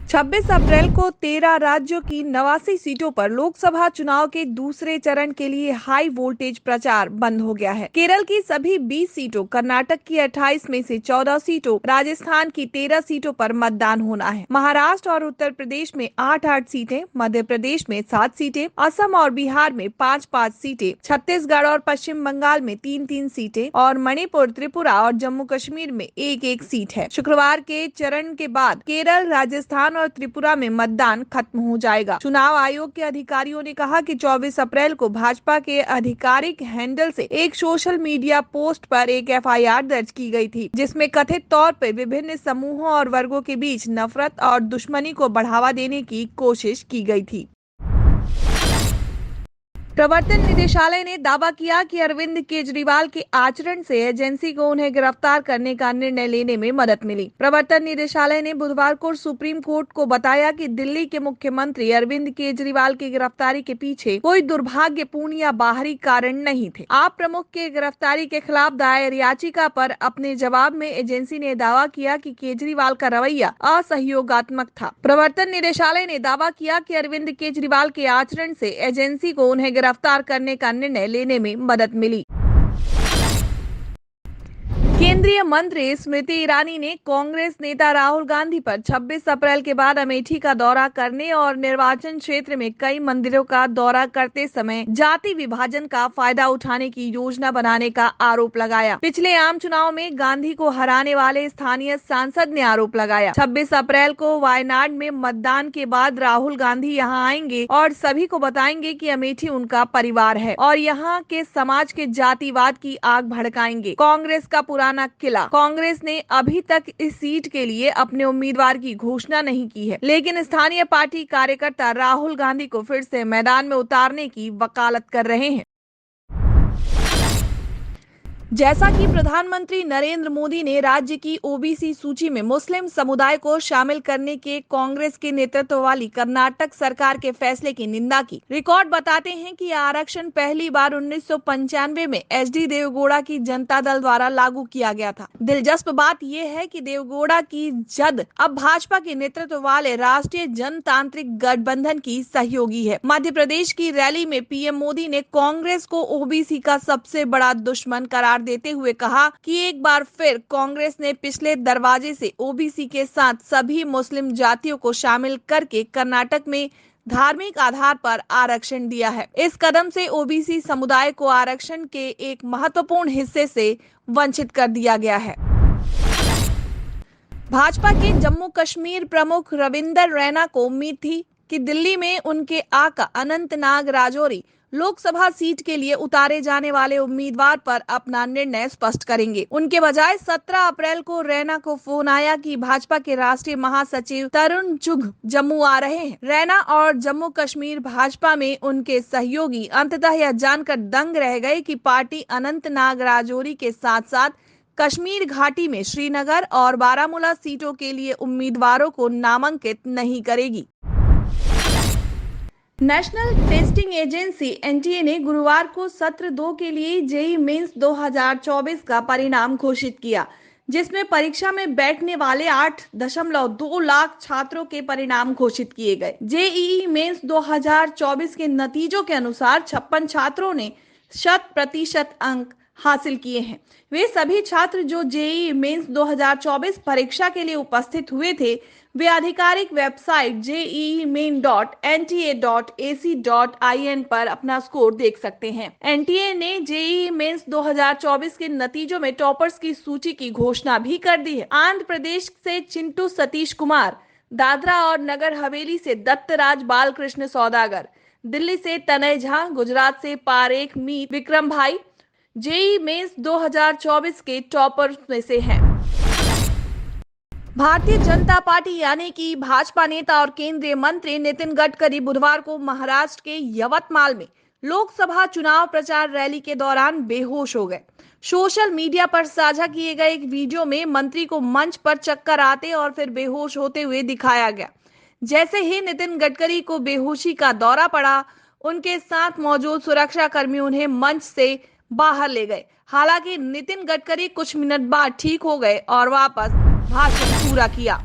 छब्बीस अप्रैल को 13 राज्यों की 89 सीटों पर लोकसभा चुनाव के दूसरे चरण के लिए हाई वोल्टेज प्रचार बंद हो गया है। केरल की सभी 20 सीटों, कर्नाटक की 28 में से 14 सीटों, राजस्थान की 13 सीटों पर मतदान होना है। महाराष्ट्र और उत्तर प्रदेश में 8-8 सीटें, मध्य प्रदेश में 7 सीटें, असम और बिहार में 5-5 सीटें, छत्तीसगढ़ और पश्चिम बंगाल में 3-3 सीटें और मणिपुर, त्रिपुरा और जम्मू कश्मीर में 1-1 सीट है। शुक्रवार के चरण के बाद केरल, राजस्थान और त्रिपुरा में मतदान खत्म हो जाएगा। चुनाव आयोग के अधिकारियों ने कहा कि 24 अप्रैल को भाजपा के आधिकारिक हैंडल से एक सोशल मीडिया पोस्ट पर एक एफआईआर दर्ज की गई थी, जिसमें कथित तौर पर विभिन्न समूहों और वर्गों के बीच नफरत और दुश्मनी को बढ़ावा देने की कोशिश की गई थी। प्रवर्तन निदेशालय ने दावा किया कि अरविंद केजरीवाल के आचरण से एजेंसी को उन्हें गिरफ्तार करने का निर्णय लेने में मदद मिली। प्रवर्तन निदेशालय ने बुधवार को सुप्रीम कोर्ट को बताया कि दिल्ली के मुख्यमंत्री अरविंद केजरीवाल की गिरफ्तारी के पीछे कोई दुर्भाग्यपूर्ण या बाहरी कारण नहीं थे। आप प्रमुख के गिरफ्तारी के खिलाफ दायर याचिका पर अपने जवाब में एजेंसी ने दावा किया कि केजरीवाल का रवैया असहयोगात्मक था। प्रवर्तन निदेशालय ने दावा किया कि अरविंद केजरीवाल के आचरण से एजेंसी को उन्हें गिरफ्तार करने का निर्णय लेने में मदद मिली। केंद्रीय मंत्री स्मृति ईरानी ने कांग्रेस नेता राहुल गांधी पर 26 अप्रैल के बाद अमेठी का दौरा करने और निर्वाचन क्षेत्र में कई मंदिरों का दौरा करते समय जाति विभाजन का फायदा उठाने की योजना बनाने का आरोप लगाया। पिछले आम चुनाव में गांधी को हराने वाले स्थानीय सांसद ने आरोप लगाया। 26 अप्रैल को वायनाड में मतदान के बाद राहुल गांधी यहां आएंगे और सभी को बताएंगे कि अमेठी उनका परिवार है और यहाँ के समाज के जातिवाद की आग भड़काएंगे। कांग्रेस का पुराना किला। कांग्रेस ने अभी तक इस सीट के लिए अपने उम्मीदवार की घोषणा नहीं की है, लेकिन स्थानीय पार्टी कार्यकर्ता राहुल गांधी को फिर से मैदान में उतारने की वकालत कर रहे हैं। जैसा कि प्रधानमंत्री नरेंद्र मोदी ने राज्य की ओबीसी सूची में मुस्लिम समुदाय को शामिल करने के कांग्रेस के नेतृत्व वाली कर्नाटक सरकार के फैसले की निंदा की। रिकॉर्ड बताते हैं कि आरक्षण पहली बार 1995 में एचडी देवगौड़ा की जनता दल द्वारा लागू किया गया था। दिलचस्प बात यह है कि देवगौड़ा की जद अब भाजपा के नेतृत्व वाले राष्ट्रीय जनतांत्रिक गठबंधन की सहयोगी है। मध्य प्रदेश की रैली में पीएम मोदी ने कांग्रेस को ओबीसी का सबसे बड़ा दुश्मन करार देते हुए कहा कि एक बार फिर कांग्रेस ने पिछले दरवाजे से ओबीसी के साथ सभी मुस्लिम जातियों को शामिल करके कर्नाटक में धार्मिक आधार पर आरक्षण दिया है। इस कदम से ओबीसी समुदाय को आरक्षण के एक महत्वपूर्ण हिस्से से वंचित कर दिया गया है। भाजपा के जम्मू कश्मीर प्रमुख रविंदर रैना को उम्मीद थी कि दिल्ली में उनके आका अनंतनाग राजौरी लोकसभा सीट के लिए उतारे जाने वाले उम्मीदवार पर अपना निर्णय स्पष्ट करेंगे। उनके बजाय 17 अप्रैल को रैना को फोन आया कि भाजपा के राष्ट्रीय महासचिव तरुण चुघ जम्मू आ रहे हैं। रैना और जम्मू कश्मीर भाजपा में उनके सहयोगी अंततः यह जानकर दंग रह गए कि पार्टी अनंतनाग राजौरी के साथ साथ कश्मीर घाटी में श्रीनगर और बारामूला सीटों के लिए उम्मीदवारों को नामांकित नहीं करेगी। नेशनल टेस्टिंग एजेंसी एनटीए ने गुरुवार को सत्र 2 के लिए जेईई मेंस 2024 का परिणाम घोषित किया, जिसमें परीक्षा में बैठने वाले 8.2 लाख छात्रों के परिणाम घोषित किए गए। जेईई मेंस 2024 के नतीजों के अनुसार 56 छात्रों ने 100% अंक हासिल किए हैं। वे सभी छात्र जो जेईई मेंस 2024 परीक्षा के लिए उपस्थित हुए थे, वे आधिकारिक वेबसाइट jeimain.nta.ac.in पर अपना स्कोर देख सकते हैं। एनटीए ने जेईई मेंस 2024 के नतीजों में टॉपर्स की सूची की घोषणा भी कर दी है। आंध्र प्रदेश से चिंटू सतीश कुमार, दादरा और नगर हवेली से दत्तराज बालकृष्ण सौदागर, दिल्ली से तनय झा, गुजरात से पारेख मीत विक्रम भाई जेईई मेंस 2024 के टॉपर्स में से हैं। भारतीय जनता पार्टी यानी कि भाजपा नेता और केंद्रीय मंत्री नितिन गडकरी बुधवार को महाराष्ट्र के यवतमाल में लोकसभा चुनाव प्रचार रैली के दौरान बेहोश हो गए। सोशल मीडिया पर साझा किए गए एक वीडियो में मंत्री को मंच पर चक्कर आते और फिर बेहोश होते हुए दिखाया गया। जैसे ही नितिन गडकरी को बेहोशी का दौरा पड़ा, उनके साथ मौजूद सुरक्षा कर्मी उन्हें मंच से बाहर ले गए। हालांकि नितिन गडकरी कुछ मिनट बाद ठीक हो गए और वापस भाषण पूरा किया।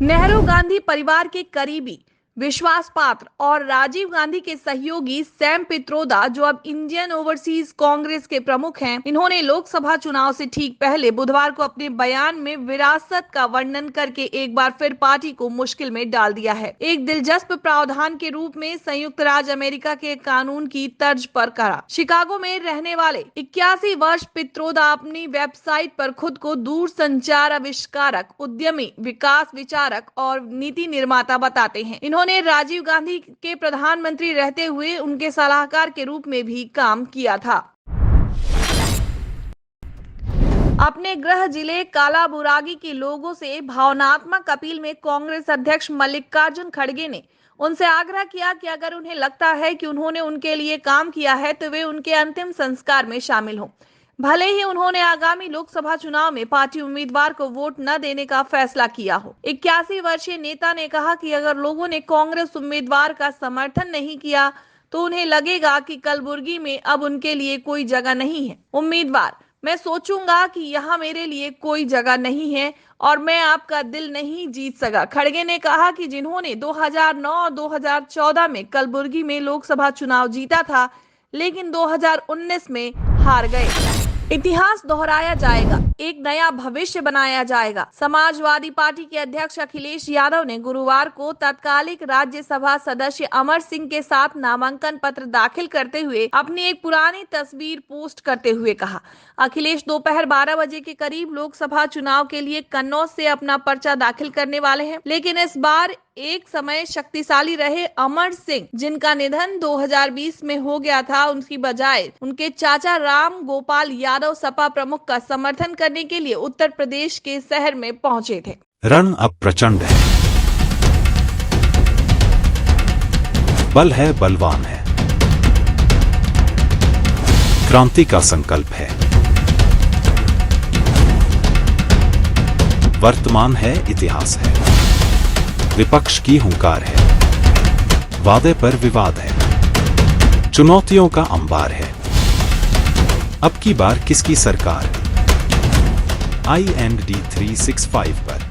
नेहरू गांधी परिवार के करीबी, विश्वास पात्र और राजीव गांधी के सहयोगी सैम पित्रोदा, जो अब इंडियन ओवरसीज कांग्रेस के प्रमुख हैं, इन्होंने लोकसभा चुनाव से ठीक पहले बुधवार को अपने बयान में विरासत का वर्णन करके एक बार फिर पार्टी को मुश्किल में डाल दिया है। एक दिलचस्प प्रावधान के रूप में संयुक्त राज्य अमेरिका के कानून की तर्ज पर करा। शिकागो में रहने वाले 81 वर्ष पित्रोदा अपनी वेबसाइट पर खुद को दूरसंचार आविष्कारक, उद्यमी, विकास विचारक और नीति निर्माता बताते हैं। इन्होंने राजीव गांधी के प्रधानमंत्री रहते हुए उनके सलाहकार के रूप में भी काम किया था। अपने गृह जिले कालाबुरागी के लोगों से भावनात्मक अपील में कांग्रेस अध्यक्ष मल्लिकार्जुन खड़गे ने उनसे आग्रह किया कि अगर उन्हें लगता है कि उन्होंने उनके लिए काम किया है तो वे उनके अंतिम संस्कार में शामिल हों, भले ही उन्होंने आगामी लोकसभा चुनाव में पार्टी उम्मीदवार को वोट न देने का फैसला किया हो। 81 वर्षीय नेता ने कहा कि अगर लोगों ने कांग्रेस उम्मीदवार का समर्थन नहीं किया तो उन्हें लगेगा कि कलबुर्गी में अब उनके लिए कोई जगह नहीं है। उम्मीदवार, मैं सोचूंगा कि यहाँ मेरे लिए कोई जगह नहीं है और मैं आपका दिल नहीं जीत सका। खड़गे ने कहा कि जिन्होंने 2009 और 2014 में कलबुर्गी में लोकसभा चुनाव जीता था, लेकिन 2019 में हार गए। इतिहास दोहराया जाएगा, एक नया भविष्य बनाया जाएगा। समाजवादी पार्टी के अध्यक्ष अखिलेश यादव ने गुरुवार को तत्कालिक राज्यसभा सदस्य अमर सिंह के साथ नामांकन पत्र दाखिल करते हुए अपनी एक पुरानी तस्वीर पोस्ट करते हुए कहा। अखिलेश दोपहर 12 बजे के करीब लोकसभा चुनाव के लिए कन्नौज से अपना पर्चा दाखिल करने वाले हैं, लेकिन इस बार एक समय शक्तिशाली रहे अमर सिंह, जिनका निधन 2020 में हो गया था, उनकी बजाय उनके चाचा राम गोपाल यादव सपा प्रमुख का समर्थन करने के लिए उत्तर प्रदेश के शहर में पहुंचे थे। रण अब प्रचंड है, बल है, बलवान है, क्रांति का संकल्प है, वर्तमान है, इतिहास है, विपक्ष की हुंकार है, वादे पर विवाद है, चुनौतियों का अंबार है। अब की बार किसकी सरकार? IND 365 पर